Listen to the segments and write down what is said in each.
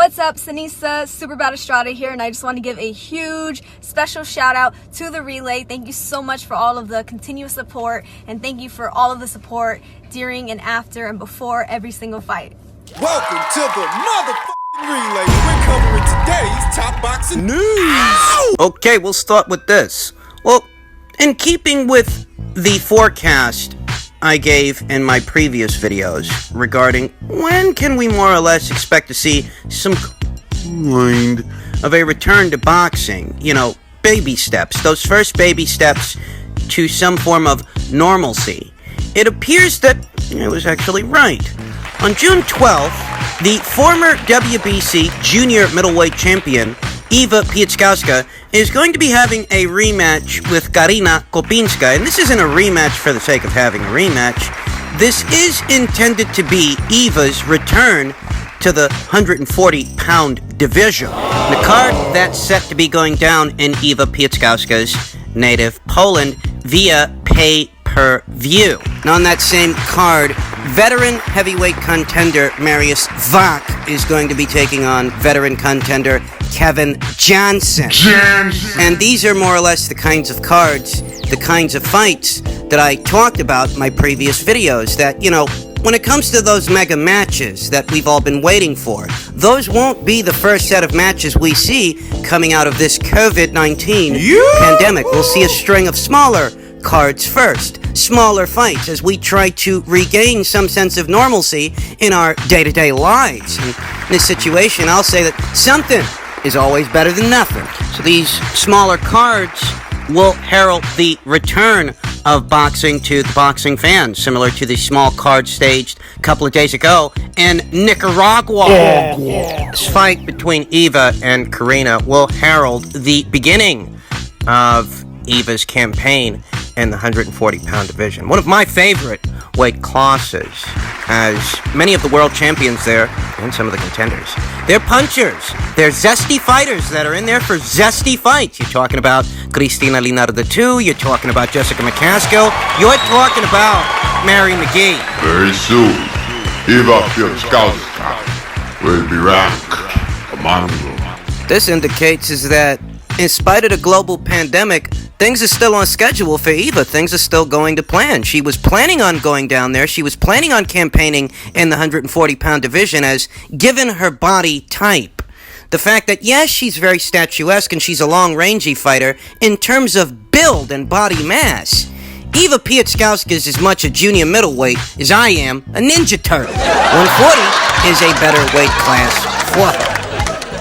What's up, Sanisa Superbad Estrada here, and I just want to give a huge special shout out to the relay. Thank you so much for all of the continuous support, and thank you for all of the support during and after and before every single fight. Welcome to the motherfucking relay. We're covering today's top boxing news. Ow! Okay, we'll start with this. Well, in keeping with the forecast I gave in my previous videos regarding when can we more or less expect to see some kind of a return to boxing, you know, baby steps, those first baby steps to some form of normalcy. It appears that I was actually right. On June 12th, the former WBC junior middleweight champion, Eva Piatskowska, is going to be having a rematch with Karina Kopinska. And this isn't a rematch for the sake of having a rematch. This is intended to be Eva's return to the 140-pound division. The card that's set to be going down in Eva Piatskowska's native Poland via pay-per-view. And on that same card, veteran heavyweight contender Marius Vach is going to be taking on veteran contender Kevin Johnson. And these are more or less the kinds of cards, the kinds of fights that I talked about in my previous videos. That, you know, when it comes to those mega matches that we've all been waiting for, those won't be the first set of matches we see coming out of this COVID-19 pandemic. We'll see a string of smaller cards first, smaller fights as we try to regain some sense of normalcy in our day-to-day lives. And in this situation, I'll say that something is always better than nothing. So these smaller cards will herald the return of boxing to the boxing fans, similar to the small card staged a couple of days ago in Nicaragua. This fight between Eva and Karina will herald the beginning of Eva's campaign in the 140-pound division. One of my favorite weight classes, as many of the world champions there, and some of the contenders, they're punchers. They're zesty fighters that are in there for zesty fights. You're talking about Cristina Linardo II, you're talking about Jessica McCaskill, you're talking about Mary McGee. Very soon, Eva Piatskowska will be ranked among them. This indicates is that in spite of the global pandemic, things are still on schedule for Eva. Things are still going to plan. She was planning on going down there. She was planning on campaigning in the 140-pound division as, given her body type, the fact that, yes, she's very statuesque and she's a long-rangey fighter, in terms of build and body mass, Eva Piatskowska is as much a junior middleweight as I am a Ninja Turtle. 140 is a better weight class for her.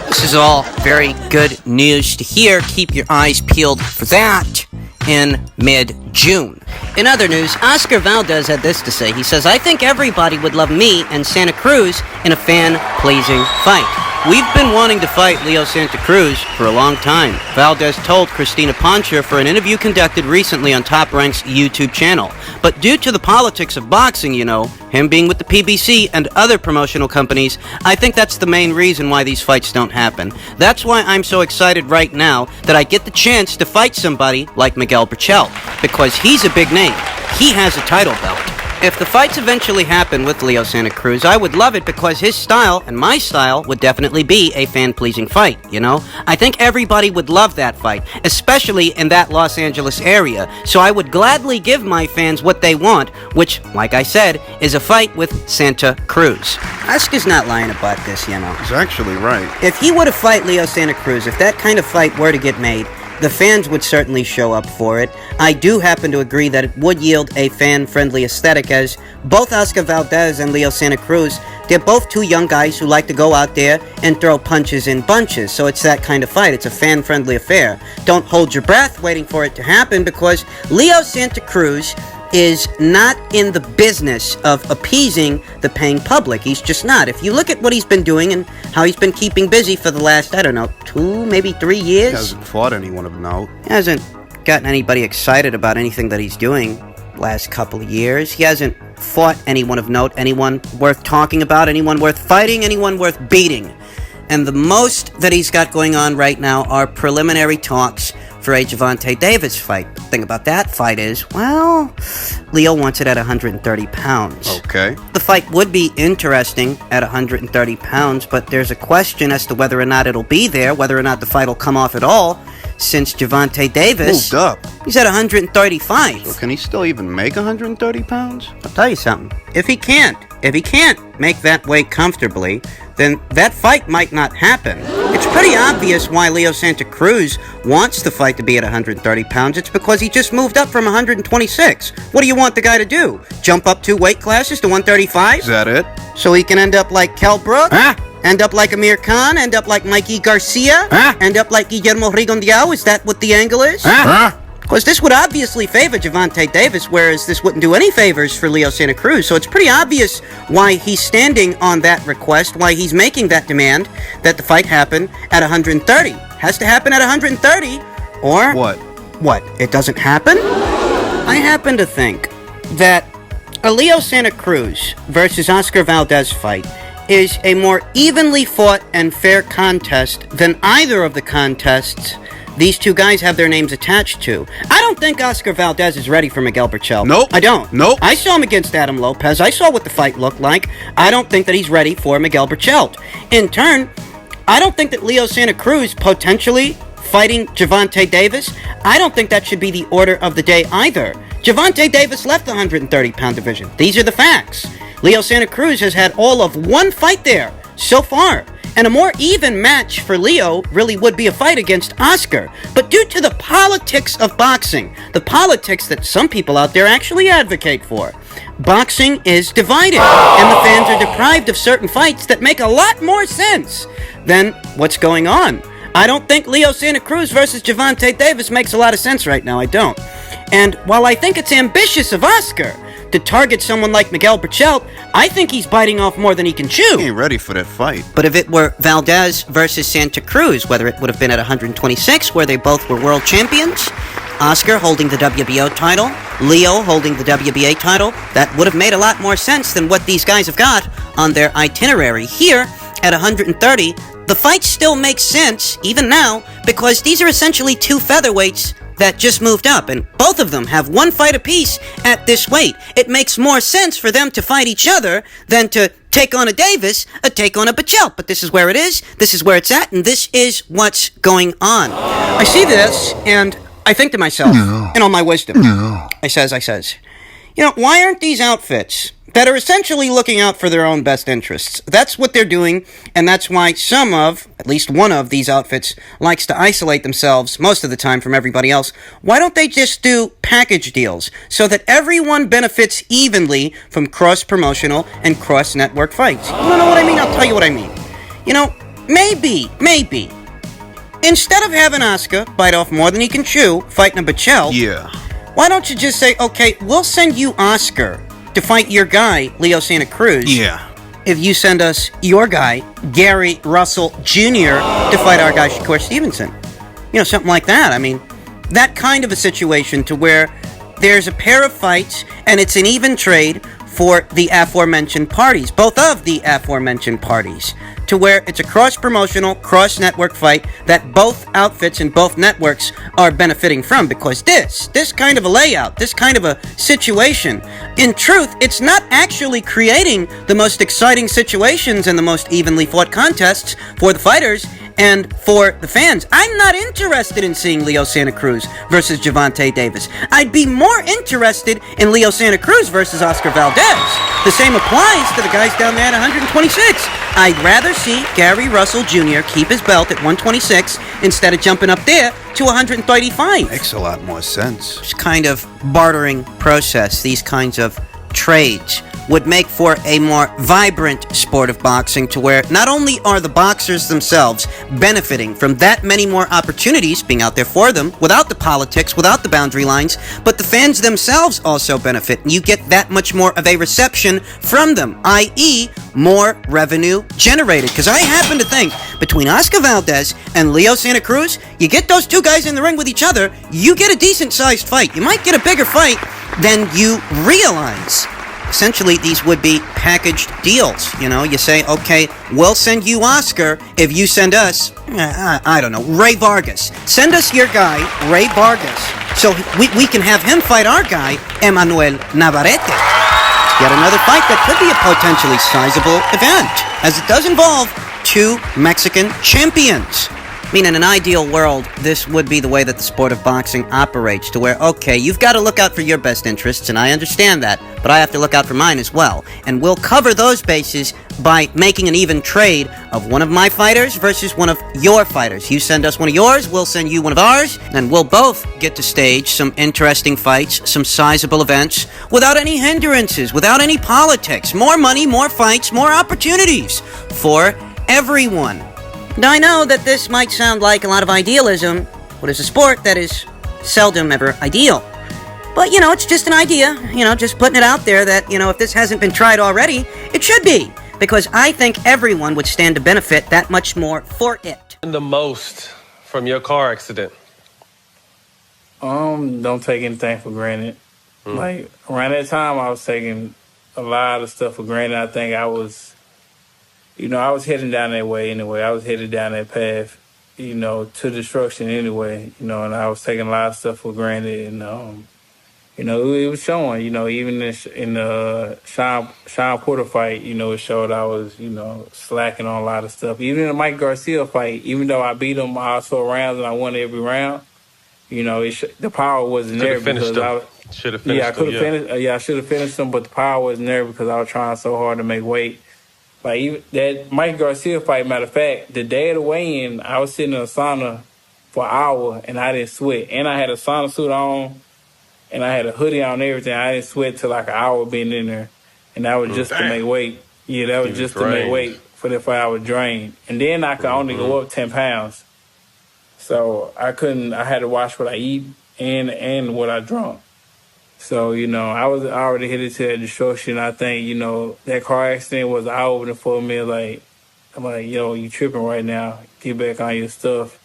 This is all very good news to hear. Keep your eyes peeled for that in mid-June. In other news, Oscar Valdez had this to say. He says, "I think everybody would love me and Santa Cruz in a fan-pleasing fight. We've been wanting to fight Leo Santa Cruz for a long time," Valdez told Christina Poncher for an interview conducted recently on Top Rank's YouTube channel. But due to the politics of boxing, you know, him being with the PBC and other promotional companies, I think that's the main reason why these fights don't happen. That's why I'm so excited right now that I get the chance to fight somebody like Miguel Berchelt, because he's a big name. He has a title belt. If the fights eventually happen with Leo Santa Cruz, I would love it because his style and my style would definitely be a fan-pleasing fight, you know? I think everybody would love that fight, especially in that Los Angeles area. So I would gladly give my fans what they want, which, like I said, is a fight with Santa Cruz. Oscar's not lying about this, you know. He's actually right. If he were to fight Leo Santa Cruz, if that kind of fight were to get made, the fans would certainly show up for it. I do happen to agree that it would yield a fan-friendly aesthetic, as both Oscar Valdez and Leo Santa Cruz, they're both two young guys who like to go out there and throw punches in bunches. So it's that kind of fight. It's a fan-friendly affair. Don't hold your breath waiting for it to happen, because Leo Santa Cruz is not in the business of appeasing the paying public. He's just not. If you look at what he's been doing and how he's been keeping busy for the last, I don't know, 2, maybe 3 years. He hasn't fought anyone of note. He hasn't gotten anybody excited about anything that he's doing last couple of years. He hasn't fought anyone of note, anyone worth talking about, anyone worth fighting, anyone worth beating. And the most that he's got going on right now are preliminary talks for a Gervonta Davis fight. thing about that fight is, well, Leo wants it at 130 pounds. Okay. The fight would be interesting at 130 pounds, but there's a question as to whether or not it'll be there, whether or not the fight will come off at all, since Gervonta Davis... Moved up. He's at 135. So can he still even make 130 pounds? I'll tell you something. If he can't make that weight comfortably, then that fight might not happen. It's pretty obvious why Leo Santa Cruz wants the fight to be at 130 pounds. It's because he just moved up from 126. What do you want the guy to do? Jump up 2 weight classes to 135? Is that it? So he can end up like Kell Brook? Huh? End up like Amir Khan? End up like Mikey Garcia? Huh? End up like Guillermo Rigondeaux? Is that what the angle is? Huh? Because this would obviously favor Gervonta Davis, whereas this wouldn't do any favors for Leo Santa Cruz. So it's pretty obvious why he's standing on that request, why he's making that demand that the fight happen at 130. Has to happen at 130, or... What? What? It doesn't happen? I happen to think that a Leo Santa Cruz versus Oscar Valdez fight is a more evenly fought and fair contest than either of the contests these two guys have their names attached to. I don't think Oscar Valdez is ready for Miguel Berchelt. Nope. I don't. Nope. I saw him against Adam Lopez. I saw what the fight looked like. I don't think that he's ready for Miguel Berchelt. In turn, I don't think that Leo Santa Cruz potentially fighting Gervonta Davis, I don't think that should be the order of the day either. Gervonta Davis left the 130-pound division. These are the facts. Leo Santa Cruz has had all of one fight there so far. And a more even match for Leo really would be a fight against Oscar. But due to the politics of boxing, the politics that some people out there actually advocate for, boxing is divided, and the fans are deprived of certain fights that make a lot more sense than what's going on. I don't think Leo Santa Cruz versus Gervonta Davis makes a lot of sense right now. I don't. And while I think it's ambitious of Oscar to target someone like Miguel Berchelt, I think he's biting off more than he can chew. He ain't ready for that fight. But if it were Valdez versus Santa Cruz, whether it would have been at 126, where they both were world champions, Oscar holding the WBO title, Leo holding the WBA title, that would have made a lot more sense than what these guys have got on their itinerary. Here, at 130, the fight still makes sense, even now, because these are essentially two featherweights that just moved up, and both of them have one fight apiece at this weight. It makes more sense for them to fight each other than to take on a Davis, take on a Berchelt. But this is where it is, this is where it's at, and this is what's going on. I see this, and I think to myself, in all my wisdom, I says, why aren't these outfits that are essentially looking out for their own best interests? That's what they're doing, and that's why at least one of these outfits, likes to isolate themselves most of the time from everybody else. Why don't they just do package deals so that everyone benefits evenly from cross-promotional and cross-network fights? You don't know what I mean? I'll tell you what I mean. Maybe, instead of having Oscar bite off more than he can chew, fighting a Berchelt, Yeah. why don't you just say, okay, we'll send you Oscar to fight your guy, Leo Santa Cruz. Yeah. If you send us your guy, Gary Russell Jr., to fight our guy, Shakur Stevenson. Something like that. I mean, that kind of a situation to where there's a pair of fights and it's an even trade for the aforementioned parties, both of the aforementioned parties, to where it's a cross-promotional, cross-network fight that both outfits and both networks are benefiting from, because this kind of a layout, this kind of a situation, in truth, it's not actually creating the most exciting situations and the most evenly fought contests for the fighters and for the fans. I'm not interested in seeing Leo Santa Cruz versus Gervonta Davis. I'd be more interested in Leo Santa Cruz versus Oscar Valdez. The same applies to the guys down there at 126. I'd rather see Gary Russell Jr. keep his belt at 126 instead of jumping up there to 135. Makes a lot more sense. This kind of bartering process, these kinds of trades, would make for a more vibrant sport of boxing, to where not only are the boxers themselves benefiting from that many more opportunities being out there for them, without the politics, without the boundary lines, but the fans themselves also benefit, and you get that much more of a reception from them, i.e. more revenue generated. Because I happen to think, between Oscar Valdez and Leo Santa Cruz, you get those two guys in the ring with each other, you get a decent-sized fight. You might get a bigger fight than you realize. essentially these would be packaged deals. You know, you say, okay, we'll send you Oscar if you send us, I don't know, Ray Vargas. Send us your guy, Ray Vargas, so we can have him fight our guy, Emmanuel Navarrete. Yet another fight that could be a potentially sizable event, as it does involve two Mexican champions. I mean, in an ideal world, this would be the way that the sport of boxing operates, to where, okay, you've got to look out for your best interests, and I understand that, but I have to look out for mine as well. And we'll cover those bases by making an even trade of one of my fighters versus one of your fighters. You send us one of yours, we'll send you one of ours, and we'll both get to stage some interesting fights, some sizable events, without any hindrances, without any politics. More money, more fights, more opportunities for everyone. Now, I know that this might sound like a lot of idealism, but it's a sport that is seldom ever ideal. But, you know, it's just an idea, you know, just putting it out there that, you know, if this hasn't been tried already, it should be. Because I think everyone would stand to benefit that much more for it. The most from your car accident? Don't take anything for granted. Like, around that time, I was taking a lot of stuff for granted. I think I was heading down that way anyway. I was headed down that path, you know, to destruction anyway, you know, and I was taking a lot of stuff for granted. And, you know, it was showing, you know, even in the Sean Porter fight, you know, it showed I was, you know, slacking on a lot of stuff. Even in the Mike Garcia fight, even though I beat him all 4 rounds and I won every round, you know, the power wasn't there because I should have finished. I could have finished. I should have finished him, but the power wasn't there because I was trying so hard to make weight. Like, even that Mike Garcia fight, matter of fact, the day of the weigh-in, I was sitting in a sauna for an hour, and I didn't sweat. And I had a sauna suit on, and I had a hoodie on and everything. I didn't sweat till like an hour being in there. And that was just to make weight. Yeah, that was just to make weight for the fight. I was drained. And then I could only go up 10 pounds. So I had to watch what I eat and what I drunk. So, you know, I was already headed to that destruction. I think, you know, that car accident was eye-opening for me. Like, I'm like, yo, you tripping right now. Get back on your stuff.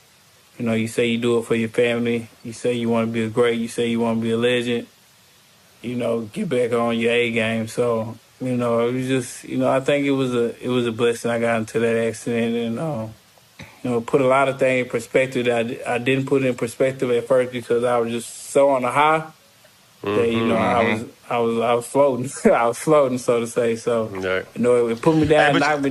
You know, you say you do it for your family. You say you want to be great. You say you want to be a legend. You know, get back on your A game. So, you know, it was just, you know, I think it was a blessing I got into that accident, and you know, put a lot of things in perspective that I didn't put in perspective at first because I was just so on the high. That, you know, I was floating. I was floating, so to say. So, you know, it put me down, knocked me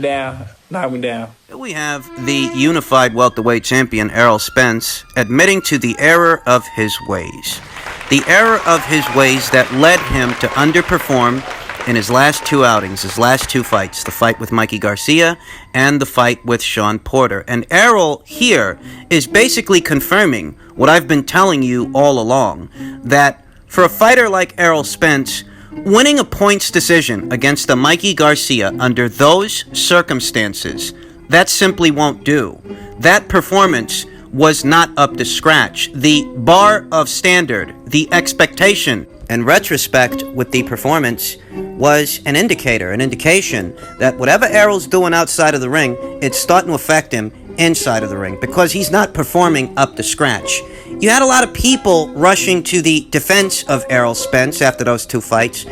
down. We have the unified welterweight champion, Errol Spence, admitting to the error of his ways. The error of his ways that led him to underperform in his last 2 outings, his last 2 fights, the fight with Mikey Garcia and the fight with Sean Porter. And Errol here is basically confirming what I've been telling you all along, that for a fighter like Errol Spence, winning a points decision against a Mikey Garcia under those circumstances, that simply won't do. That performance was not up to scratch. The bar of standard, the expectation, in retrospect with the performance, was an indication that whatever Errol's doing outside of the ring, it's starting to affect him inside of the ring because he's not performing up to scratch. You had a lot of people rushing to the defense of Errol Spence after those 2 fights,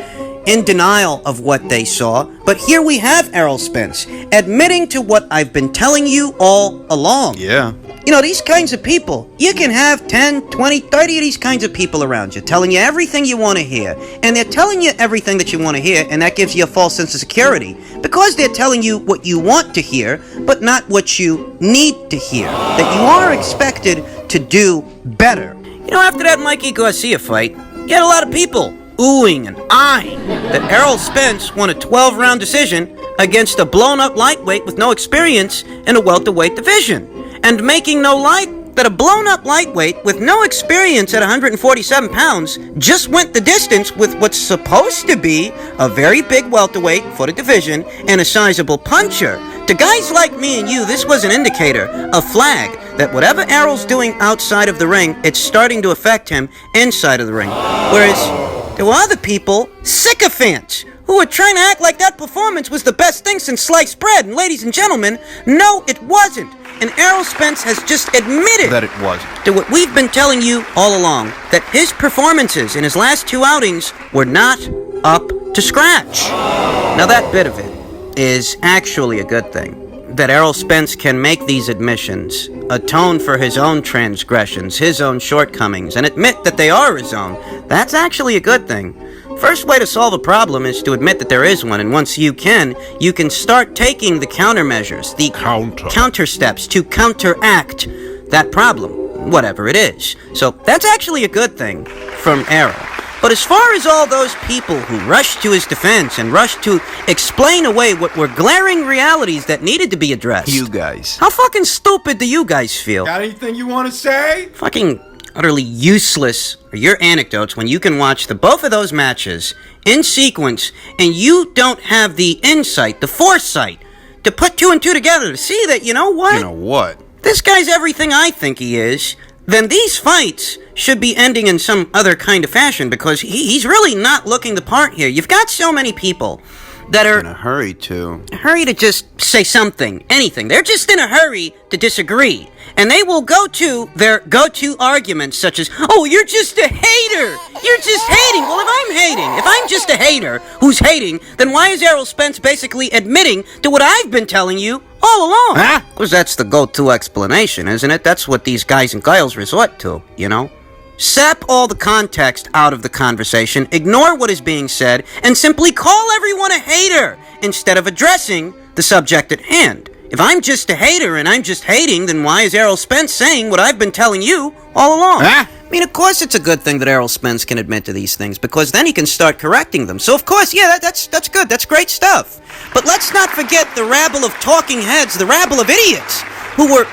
in denial of what they saw. But here we have Errol Spence admitting to what I've been telling you all along. Yeah. You know, these kinds of people, you can have 10, 20, 30 of these kinds of people around you telling you everything you want to hear. And they're telling you everything that you want to hear, and that gives you a false sense of security. Because they're telling you what you want to hear, but not what you need to hear. That you are expected to do better. You know, after that Mikey Garcia fight, you had a lot of people oohing and eyeing that Errol Spence won a 12-round decision against a blown-up lightweight with no experience in a welterweight division. And making no light that a blown-up lightweight with no experience at 147 pounds just went the distance with what's supposed to be a very big welterweight for the division and a sizable puncher. To guys like me and you, this was an indicator, a flag, that whatever Errol's doing outside of the ring, it's starting to affect him inside of the ring. Whereas there were other people, sycophants, who were trying to act like that performance was the best thing since sliced bread. And ladies and gentlemen, no, it wasn't. And Errol Spence has just admitted that it wasn't. To what we've been telling you all along, that his performances in his last 2 outings were not up to scratch. Now that bit of it is actually a good thing. That Errol Spence can make these admissions, atone for his own transgressions, his own shortcomings, and admit that they are his own. That's actually a good thing. First way to solve a problem is to admit that there is one, and once you can start taking the countermeasures, the counter steps to counteract that problem, whatever it is. So that's actually a good thing from Errol. But as far as all those people who rushed to his defense and rushed to explain away what were glaring realities that needed to be addressed. You guys. How fucking stupid do you guys feel? Got anything you want to say? Fucking utterly useless are your anecdotes when you can watch the both of those matches in sequence and you don't have the insight, the foresight, to put two and two together to see that, you know what? You know what? This guy's everything I think he is. Then these fights should be ending in some other kind of fashion because he's really not looking the part here. You've got so many people that are In a hurry to just say something, anything. They're just in a hurry to disagree. And they will go to their go-to arguments such as, oh, you're just a hater. You're just hating. Well, if I'm just a hater who's hating, then why is Errol Spence basically admitting to what I've been telling you all along? Huh? Because that's the go-to explanation, isn't it? That's what these guys and girls resort to, you know? Sap all the context out of the conversation, ignore what is being said, and simply call everyone a hater instead of addressing the subject at hand. If I'm just a hater and I'm just hating, then why is Errol Spence saying what I've been telling you all along? Huh? I mean, of course it's a good thing that Errol Spence can admit to these things, because then he can start correcting them. So, of course, yeah, that's good. That's great stuff. But let's not forget the rabble of talking heads, the rabble of idiots, who were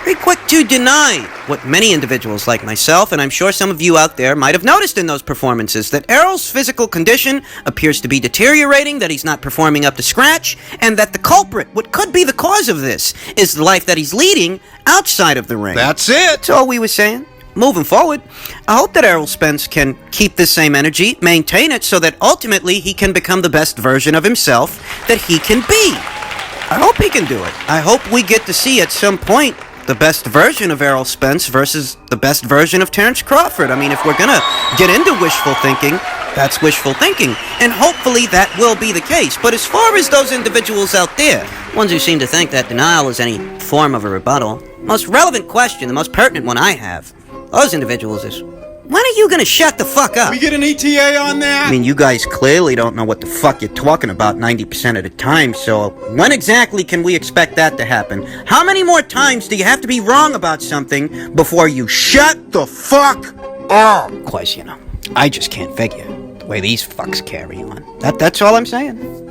very quick to deny what many individuals like myself, and I'm sure some of you out there might have noticed in those performances, that Errol's physical condition appears to be deteriorating, that he's not performing up to scratch, and that the culprit, what could be the cause of this, is the life that he's leading outside of the ring. That's it. That's all we were saying. Moving forward, I hope that Errol Spence can keep this same energy, maintain it, so that ultimately he can become the best version of himself that he can be. I hope he can do it. I hope we get to see at some point the best version of Errol Spence versus the best version of Terrence Crawford. I mean, if we're gonna get into wishful thinking, that's wishful thinking. And hopefully that will be the case. But as far as those individuals out there, ones who seem to think that denial is any form of a rebuttal, most relevant question, the most pertinent one I have, those individuals is, when are you gonna shut the fuck up? We get an ETA on that? I mean, you guys clearly don't know what the fuck you're talking about 90% of the time, so when exactly can we expect that to happen? How many more times do you have to be wrong about something before you shut the fuck up? Of course, you know, I just can't figure the way these fucks carry on. That's all I'm saying.